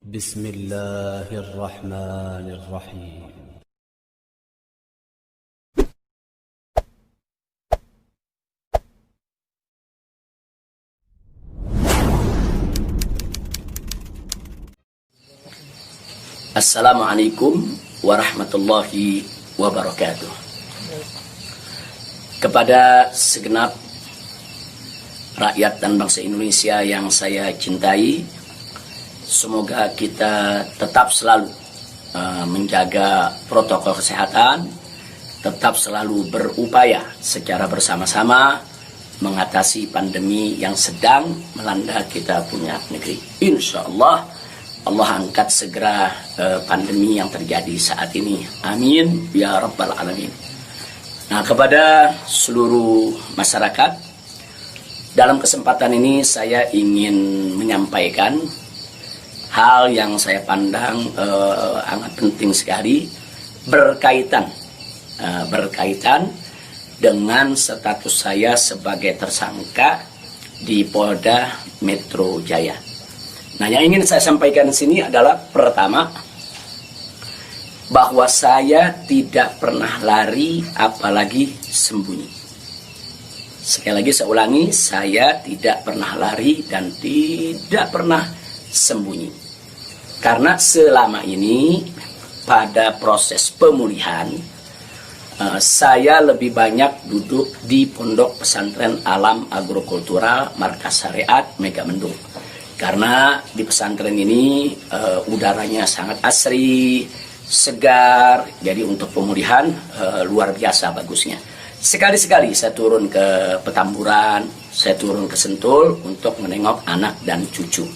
بسم الله الرحمن الرحيم. Assalamualaikum warahmatullahi wabarakatuh. Kepada segenap rakyat dan bangsa Indonesia yang saya cintai, semoga kita tetap selalu menjaga protokol kesehatan, tetap selalu berupaya secara bersama-sama mengatasi pandemi yang sedang melanda kita punya negeri. Insya Allah angkat segera pandemi yang terjadi saat ini. Amin ya rabbal alamin. Nah, kepada seluruh masyarakat, dalam kesempatan ini saya ingin menyampaikan hal yang saya pandang amat penting sekali berkaitan dengan status saya sebagai tersangka di Polda Metro Jaya. Nah, yang ingin saya sampaikan di sini adalah pertama, bahwa saya tidak pernah lari apalagi sembunyi. Sekali lagi saya ulangi, saya tidak pernah lari dan tidak pernah sembunyi. Karena selama ini pada proses pemulihan, saya lebih banyak duduk di Pondok Pesantren Alam Agrokultural Markas Syariat Megamendung. Karena di pesantren ini udaranya sangat asri, segar, jadi untuk pemulihan luar biasa bagusnya. Sekali-sekali saya turun ke Petamburan, saya turun ke Sentul untuk menengok anak dan cucu.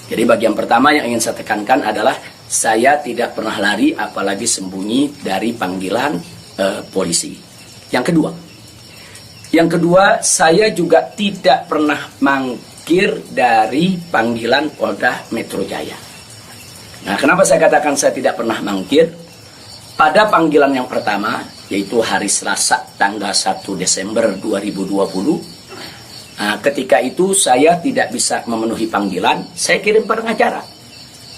Jadi bagian pertama yang ingin saya tekankan adalah saya tidak pernah lari apalagi sembunyi dari panggilan polisi. Yang kedua, saya juga tidak pernah mangkir dari panggilan Polda Metro Jaya. Nah, kenapa saya katakan saya tidak pernah mangkir? Pada panggilan yang pertama, yaitu hari Selasa tanggal 1 Desember 2020, nah, ketika itu saya tidak bisa memenuhi panggilan, saya kirim pengacara.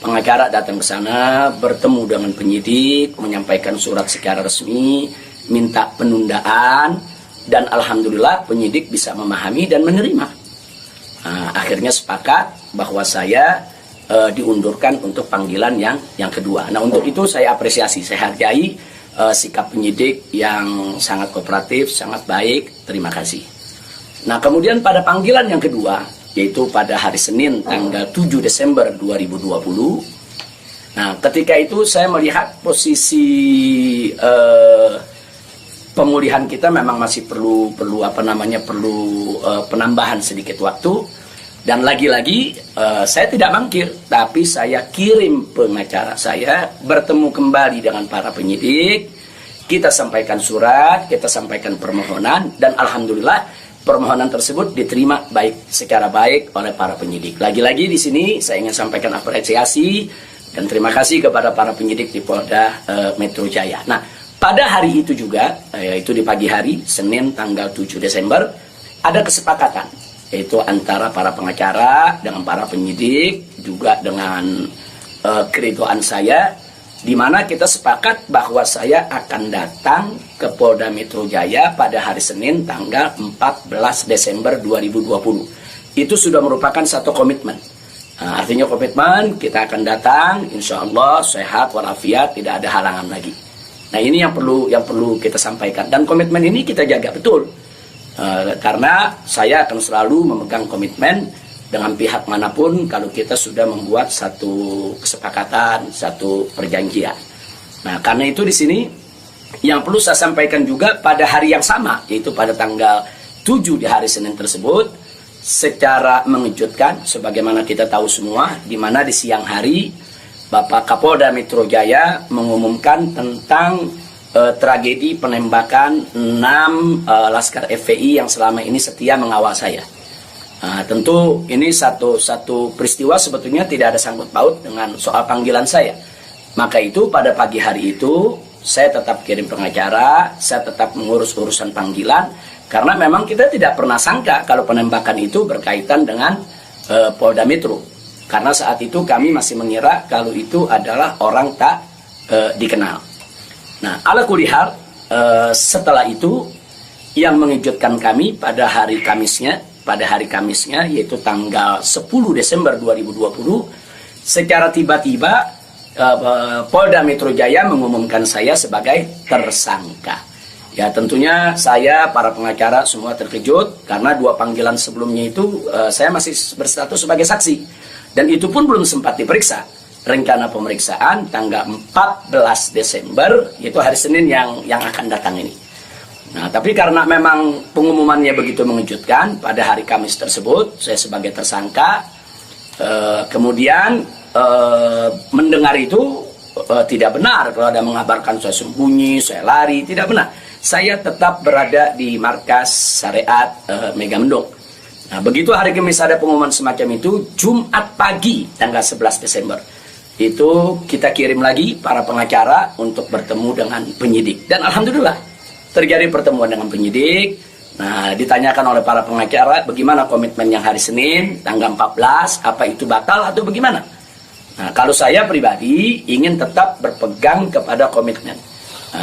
Pengacara datang ke sana, bertemu dengan penyidik, menyampaikan surat secara resmi, minta penundaan, dan alhamdulillah penyidik bisa memahami dan menerima. Nah, akhirnya sepakat bahwa saya diundurkan untuk panggilan yang kedua. Nah, untuk itu saya apresiasi, saya hargai sikap penyidik yang sangat kooperatif, sangat baik. Terima kasih. Nah, kemudian pada panggilan yang kedua, yaitu pada hari Senin tanggal 7 Desember 2020. Nah, ketika itu saya melihat posisi pemulihan kita memang masih perlu penambahan sedikit waktu. Dan lagi-lagi saya tidak mangkir, tapi saya kirim pengacara saya bertemu kembali dengan para penyidik. Kita sampaikan surat, kita sampaikan permohonan, dan alhamdulillah permohonan tersebut diterima secara baik oleh para penyidik. Lagi-lagi di sini saya ingin sampaikan apresiasi dan terima kasih kepada para penyidik di Polda Metro Jaya. Nah, pada hari itu juga, yaitu di pagi hari, Senin tanggal 7 Desember, ada kesepakatan, yaitu antara para pengacara dengan para penyidik, juga dengan keridoan saya, di mana kita sepakat bahwa saya akan datang ke Polda Metro Jaya pada hari Senin tanggal 14 Desember 2020. Itu sudah merupakan satu komitmen. Nah, artinya komitmen kita akan datang, insya Allah sehat walafiat, tidak ada halangan lagi. Nah, ini yang perlu kita sampaikan, dan komitmen ini kita jaga betul. Karena saya akan selalu memegang komitmen dengan pihak manapun kalau kita sudah membuat satu kesepakatan, satu perjanjian. Nah, karena itu di sini yang perlu saya sampaikan juga pada hari yang sama, yaitu pada tanggal 7 di hari Senin tersebut, secara mengejutkan, sebagaimana kita tahu semua, di mana di siang hari Bapak Kapolda Metro Jaya mengumumkan tentang tragedi penembakan 6 Laskar FPI yang selama ini setia mengawal saya. Nah, tentu ini satu peristiwa sebetulnya tidak ada sangkut paut dengan soal panggilan saya. Maka itu pada pagi hari itu saya tetap kirim pengacara, saya tetap mengurus urusan panggilan, karena memang kita tidak pernah sangka kalau penembakan itu berkaitan dengan Polda Metro. Karena saat itu kami masih mengira kalau itu adalah orang tak dikenal. Nah, ala kulihal, setelah itu yang mengejutkan kami pada hari Kamisnya, yaitu tanggal 10 Desember 2020, secara tiba-tiba Polda Metro Jaya mengumumkan saya sebagai tersangka. Ya, tentunya saya, para pengacara semua terkejut karena 2 panggilan sebelumnya itu saya masih berstatus sebagai saksi, dan itu pun belum sempat diperiksa. Rencana pemeriksaan tanggal 14 Desember, yaitu hari Senin yang akan datang ini. Nah, tapi karena memang pengumumannya begitu mengejutkan, pada hari Kamis tersebut saya sebagai tersangka, kemudian mendengar itu tidak benar kalau ada mengabarkan saya sembunyi, saya lari, tidak benar. Saya tetap berada di markas syariat Megamendung. Nah, begitu hari Kamis ada pengumuman semacam itu, Jumat pagi tanggal 11 Desember itu kita kirim lagi para pengacara untuk bertemu dengan penyidik, dan alhamdulillah terjadi pertemuan dengan penyidik. Nah, ditanyakan oleh para pengacara bagaimana komitmen yang hari Senin tanggal 14, apa itu batal atau bagaimana. Nah, kalau saya pribadi ingin tetap berpegang kepada komitmen.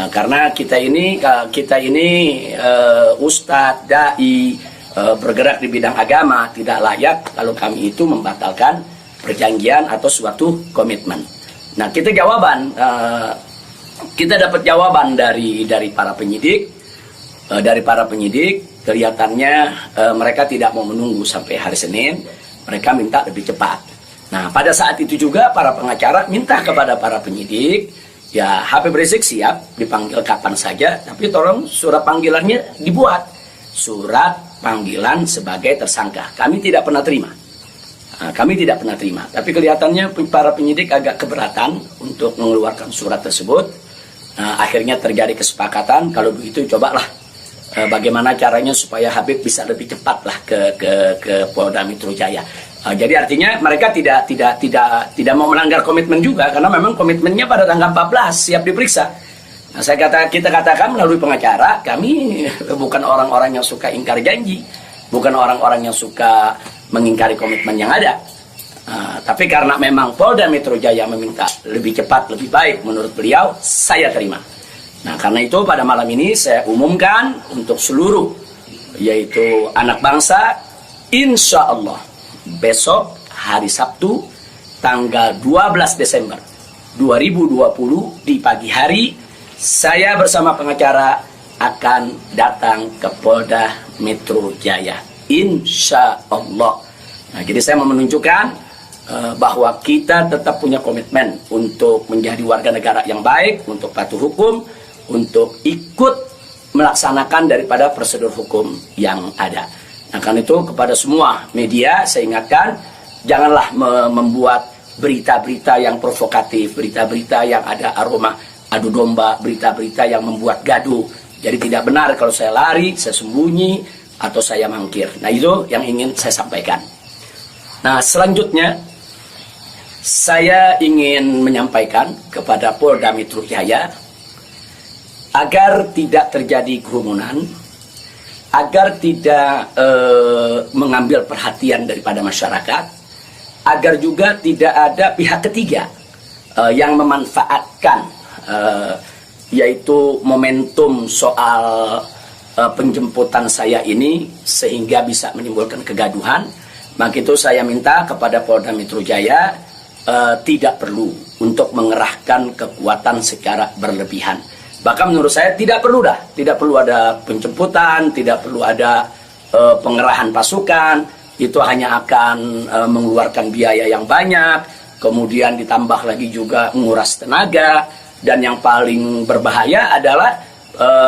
Karena kita ini ustadz, dai, bergerak di bidang agama, tidak layak kalau kami itu membatalkan perjanjian atau suatu komitmen. Nah, kita dapat jawaban dari para penyidik. Kelihatannya mereka tidak mau menunggu sampai hari Senin, mereka minta lebih cepat. Nah, pada saat itu juga para pengacara minta kepada para penyidik, ya Habib Rizik siap dipanggil kapan saja, tapi tolong surat panggilannya dibuat. Surat panggilan sebagai tersangka. Kami tidak pernah terima. Tapi kelihatannya para penyidik agak keberatan untuk mengeluarkan surat tersebut. Akhirnya terjadi kesepakatan, kalau begitu cobalah bagaimana caranya supaya Habib bisa lebih cepatlah ke Polda Metro Jaya. Jadi artinya mereka tidak mau melanggar komitmen juga, karena memang komitmennya pada tanggal 14 siap diperiksa. Nah, kita katakan melalui pengacara, kami bukan orang-orang yang suka ingkar janji, bukan orang-orang yang suka mengingkari komitmen yang ada. Tapi karena memang Polda Metro Jaya meminta lebih cepat, lebih baik menurut beliau, saya terima. Nah, karena itu pada malam ini saya umumkan untuk seluruh, yaitu anak bangsa, insya Allah besok hari Sabtu tanggal 12 Desember 2020 di pagi hari, saya bersama pengacara akan datang ke Polda Metro Jaya, insya Allah. Nah, jadi saya mau menunjukkan bahwa kita tetap punya komitmen untuk menjadi warga negara yang baik, untuk patuh hukum, untuk ikut melaksanakan daripada prosedur hukum yang ada. Nah, karena itu kepada semua media saya ingatkan, janganlah membuat berita-berita yang provokatif, berita-berita yang ada aroma adu domba, berita-berita yang membuat gaduh. Jadi tidak benar kalau saya lari, saya sembunyi, atau saya mangkir. Nah, itu yang ingin saya sampaikan. Nah, selanjutnya saya ingin menyampaikan kepada Polda Metro Jaya agar tidak terjadi kerumunan, agar tidak mengambil perhatian daripada masyarakat, agar juga tidak ada pihak ketiga yang memanfaatkan yaitu momentum soal penjemputan saya ini sehingga bisa menimbulkan kegaduhan. Maka itu saya minta kepada Polda Metro Jaya tidak perlu untuk mengerahkan kekuatan secara berlebihan. Bahkan menurut saya tidak perlu ada penjemputan, tidak perlu ada pengerahan pasukan. Itu hanya akan mengeluarkan biaya yang banyak, kemudian ditambah lagi juga menguras tenaga, dan yang paling berbahaya adalah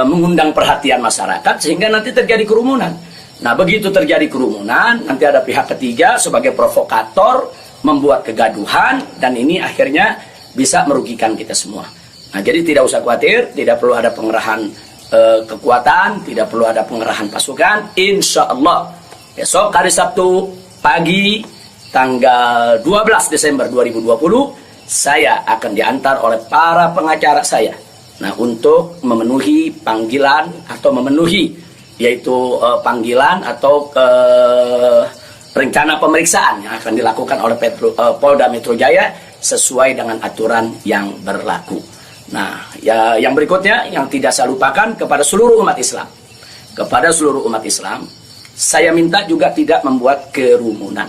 mengundang perhatian masyarakat sehingga nanti terjadi kerumunan. Nah, begitu terjadi kerumunan, nanti ada pihak ketiga sebagai provokator membuat kegaduhan, dan ini akhirnya bisa merugikan kita semua. Nah, jadi tidak usah khawatir, tidak perlu ada pengerahan kekuatan, tidak perlu ada pengerahan pasukan. Insya Allah besok hari Sabtu pagi tanggal 12 Desember 2020 saya akan diantar oleh para pengacara saya. Nah, untuk memenuhi panggilan atau memenuhi yaitu panggilan atau rencana pemeriksaan yang akan dilakukan oleh Polda Metro Jaya sesuai dengan aturan yang berlaku. Nah, ya, yang berikutnya yang tidak saya lupakan kepada seluruh umat Islam. Kepada seluruh umat Islam, saya minta juga tidak membuat kerumunan.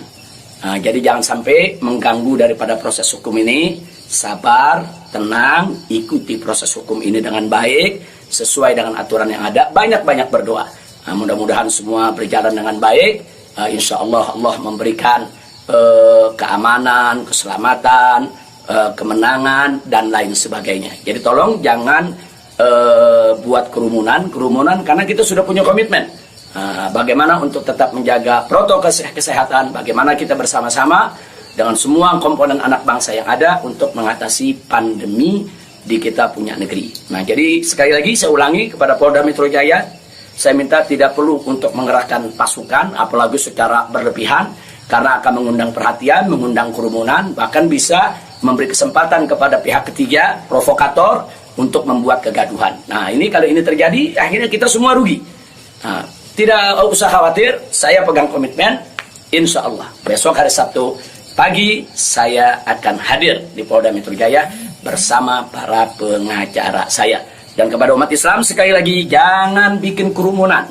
Nah, jadi jangan sampai mengganggu daripada proses hukum ini. Sabar, tenang, ikuti proses hukum ini dengan baik, sesuai dengan aturan yang ada. Banyak-banyak berdoa. Nah, mudah-mudahan semua berjalan dengan baik. Insya Allah Allah memberikan keamanan, keselamatan, kemenangan, dan lain sebagainya. Jadi tolong jangan buat kerumunan karena kita sudah punya komitmen. Bagaimana untuk tetap menjaga protokol kesehatan, bagaimana kita bersama-sama dengan semua komponen anak bangsa yang ada untuk mengatasi pandemi di kita punya negeri. Nah, jadi sekali lagi saya ulangi kepada Polda Metro Jaya, saya minta tidak perlu untuk mengerahkan pasukan, apalagi secara berlebihan, karena akan mengundang perhatian, mengundang kerumunan, bahkan bisa memberi kesempatan kepada pihak ketiga, provokator, untuk membuat kegaduhan. Nah, ini kalau ini terjadi, akhirnya kita semua rugi. Nah, tidak usah khawatir, saya pegang komitmen, insya Allah besok hari Sabtu pagi saya akan hadir di Polda Metro Jaya bersama para pengacara saya. Dan kepada umat Islam sekali lagi, jangan bikin kerumunan.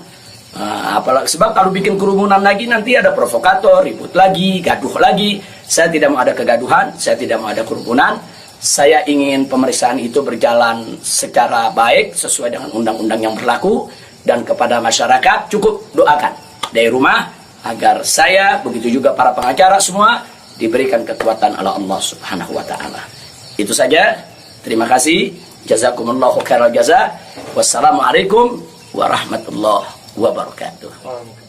Apalagi sebab kalau bikin kerumunan lagi nanti ada provokator, ribut lagi, gaduh lagi. Saya tidak mau ada kegaduhan, saya tidak mau ada kerumunan. Saya ingin pemeriksaan itu berjalan secara baik sesuai dengan undang-undang yang berlaku. Dan kepada masyarakat cukup doakan dari rumah agar saya, begitu juga para pengacara semua, diberikan kekuatan oleh Allah Subhanahu wa Ta'ala. Itu saja. Terima kasih. Jazakumullahu khairal jaza. Wassalamualaikum warahmatullahi wabarakatuh.